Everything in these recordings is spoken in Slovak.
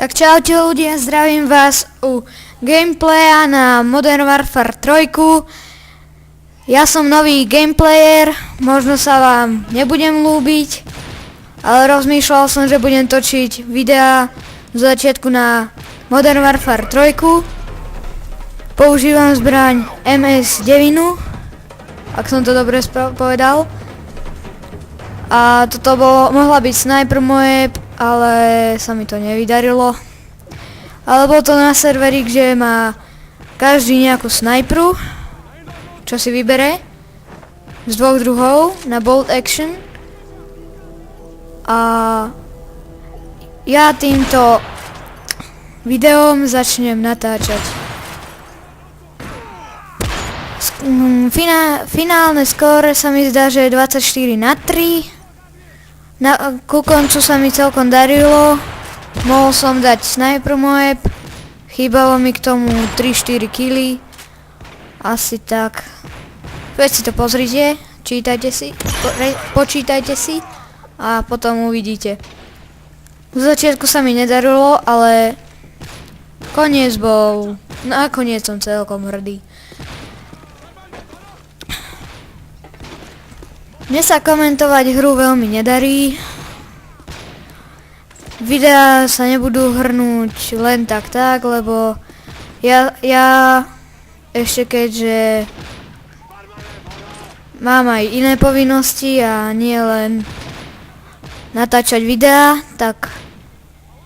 Tak čaute ľudia, zdravím vás u gameplaya na Modern Warfare 3. Ja som nový gameplayer, možno sa vám nebudem ľúbiť, ale rozmýšľal som, že budem točiť videá z začiatku na Modern Warfare 3. Používam zbraň MS-9, ak som to dobre povedal. A toto mohla byť sniper moje, ale sa mi to nevydarilo. Ale bol to na serveri, kde má každý nejakú snajpru, čo si vybere z dvoch druhov na bolt action. A ja týmto videom začnem natáčať. Finálne skóre sa mi zdá, že je 24-3. Ku koncu sa mi celkom darilo. Mohol som dať sniper moeb. Chýbalo mi k tomu 3-4 killy. Asi tak. Veď si to pozrite, čítajte si, počítajte si a potom uvidíte. V začiatku sa mi nedarilo, ale koniec bol, nakoniec som celkom hrdý. Mne sa komentovať hru veľmi nedarí. Videá sa nebudú hrnúť len tak, lebo ja ešte keďže mám aj iné povinnosti a nie len natáčať videá, tak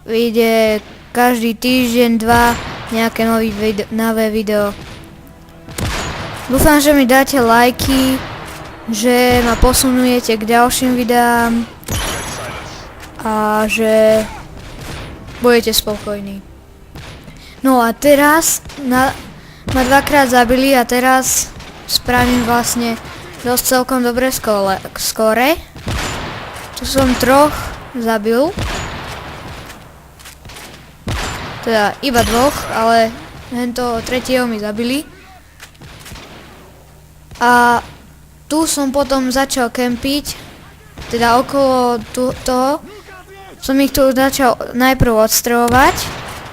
vyjde každý týždeň, dva nejaké nové video. Dúfam, že mi dáte lajky, že ma posunujete k ďalším videám a že budete spokojní. No a teraz ma dvakrát zabili a teraz spravím vlastne dosť celkom dobré skóre. Tu som troch zabil. Teda iba dvoch, ale hento tretieho mi zabili. A tu som potom začal kempiť, teda okolo toho som ich tu začal najprv odstreľovať,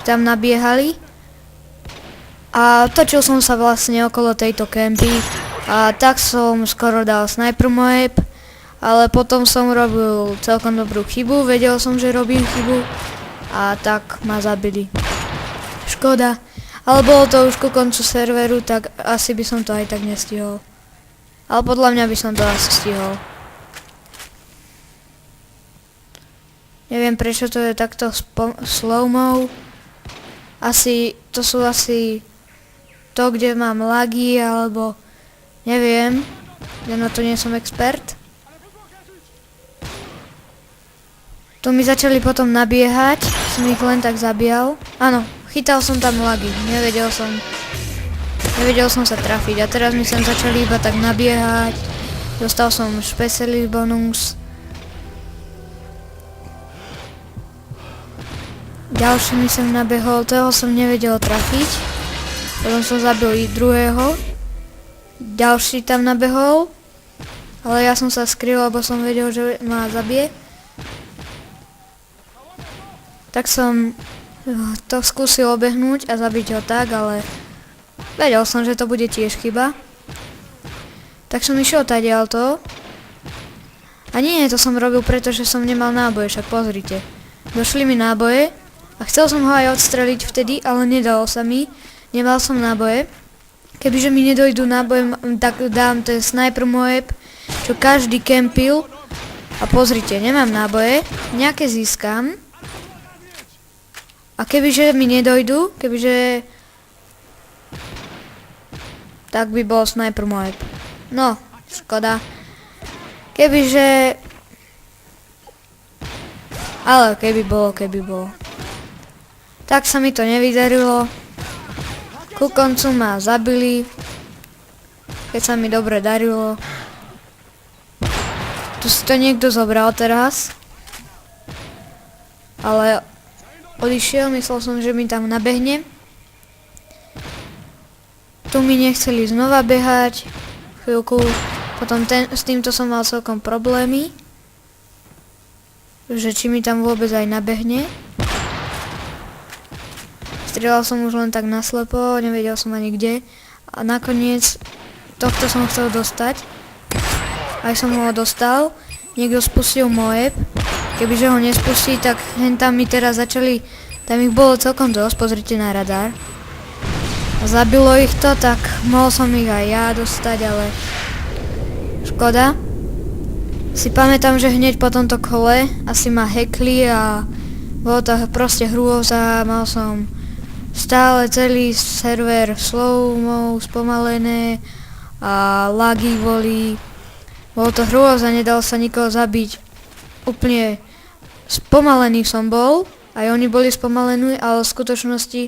tam nabiehali a točil som sa vlastne okolo tejto kempy a tak som skoro dal sniper moeb, ale potom som robil celkom dobrú chybu, vedel som, že robím chybu a tak ma zabili. Škoda, ale bolo to už ku koncu serveru, tak asi by som to aj tak nestihol. Ale podľa mňa by som to asi stihol. Neviem prečo to je takto slow-mo. To sú asi to, kde mám lagy, alebo neviem. Ja na to nie som expert. Tu mi začali potom nabiehať, som ich len tak zabíjal. Áno, chytal som tam lagy, nevedel som sa trafiť a teraz mi sem začali iba tak nabiehať. Dostal som specialist bonus. Ďalší mi sem nabehol, toho som nevedel trafiť. Potom som zabil i druhého. Ďalší tam nabehol. Ale ja som sa skryl, lebo som vedel, že ma zabije. Tak som to skúsil obehnúť a zabiť ho tak, ale vedel som, že to bude tiež chyba. Tak som išiel tadiaľto. A nie, to som robil, pretože som nemal náboje, však pozrite. Došli mi náboje a chcel som ho aj odstreliť vtedy, ale nedalo sa mi. Nemal som náboje. Kebyže mi nedojdu náboje, tak dám ten sniper moeb, čo každý kempil. A pozrite, nemám náboje, nejaké získam. A kebyže mi nedojdu, tak by bol sniper moeb. No, škoda. Ale keby bolo. Tak sa mi to nevydarilo. Ku koncu ma zabili. Keď sa mi dobre darilo. Tu si to niekto zobral teraz. Ale odišiel, myslel som, že mi tam nabehne. Tu mi nechceli znova behať, chvíľku, potom s týmto som mal celkom problémy, že či mi tam vôbec aj nabehne. Strieľal som už len tak naslepo, nevedel som ani kde. A nakoniec tohto som chcel dostať. Aj som ho dostal. Niekto spustil Moab. Kebyže ho nespustí, tak hen tam mi teraz začali... Tam ich bolo celkom dosť, pozrite na radar. A zabilo ich to, tak mohol som ich aj ja dostať, ale... Škoda. Si pamätám, že hneď po tomto kole asi ma hackli a... Bolo to proste hrôza, mal som... Stále celý server slow-mo, spomalené a lagy boli. Bolo to hrôza, nedal sa nikoho zabiť. Úplne spomalený som bol, aj oni boli spomalení, ale v skutočnosti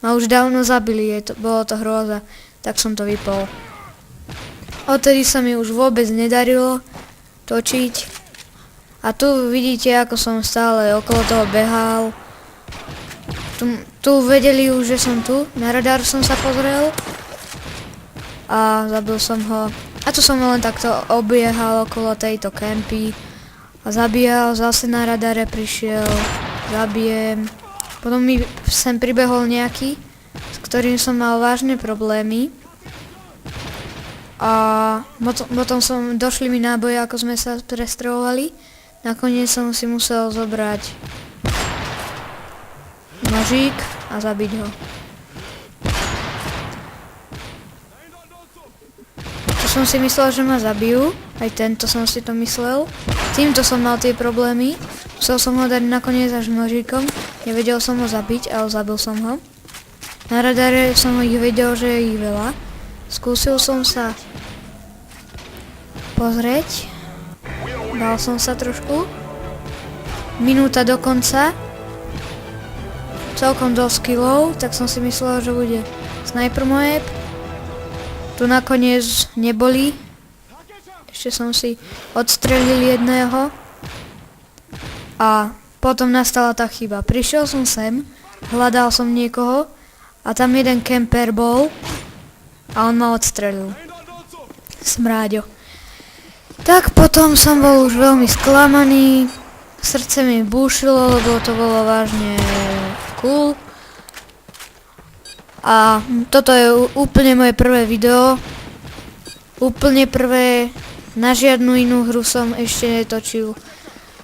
ma už dávno zabili, bolo to hrôza, tak som to vypol. Odtedy sa mi už vôbec nedarilo točiť. A tu vidíte, ako som stále okolo toho behal. Tu vedeli už, že som tu. Na radar som sa pozrel. A zabil som ho. A tu som len takto obiehal okolo tejto kempy. A zabíjal, zase na radare prišiel. Zabijem. Potom mi sem pribehol nejaký, s ktorým som mal vážne problémy. A potom došli mi náboje, ako sme sa prestreľovali. Nakoniec som si musel zobrať nožík a zabiť ho. Tu som si myslel, že ma zabijú. Aj tento som si to myslel. Týmto som mal tie problémy. Musel som ho dať nakoniec až nožíkom. Nevedel som ho zabiť, ale zabil som ho. Na radare som ich vedel, že je ich veľa. Skúsil som sa pozrieť. Bál som sa trošku. Minúta do konca. Celkom dosť killov, tak som si myslel, že bude Sniper Moab. Tu nakoniec neboli. Ešte som si odstrelil jedného. A potom nastala tá chyba. Prišiel som sem, hľadal som niekoho a tam jeden camper bol a on ma odstrelil. Smráďo. Tak potom som bol už veľmi sklamaný. Srdce mi búšilo, lebo to bolo vážne cool. A toto je úplne moje prvé video. Úplne prvé. Na žiadnu inú hru som ešte netočil.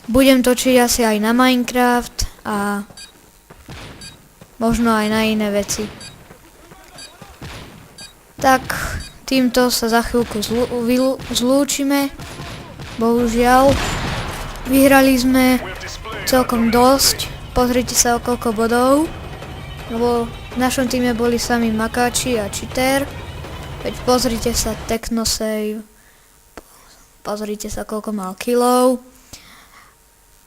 Budem točiť asi aj na Minecraft a možno aj na iné veci. Tak týmto sa za chvíľku zlúčime. Bohužiaľ. Vyhrali sme celkom dosť. Pozrite sa o koľko bodov. Lebo v našom týme boli sami makáči a cheater. Veď pozrite sa Technosave. Pozrite sa koľko mal killov.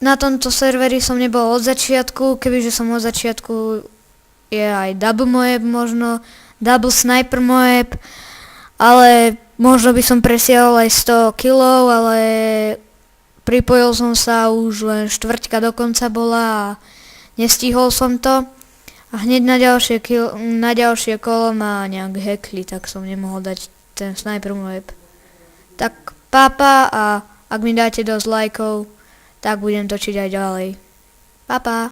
Na tomto serveri som nebol od začiatku. Kebyže som od začiatku, je aj Double Moab možno. Double Sniper Moab. Ale možno by som presiahol aj 100 killov, ale pripojil som sa, už len štvrťka dokonca bola a nestihol som to. A hneď na ďalšie kolo ma nejak hackli, tak som nemohol dať ten Sniper Moab. Tak pápa a ak mi dáte dosť lajkov, tak budem točiť aj ďalej. Pápa.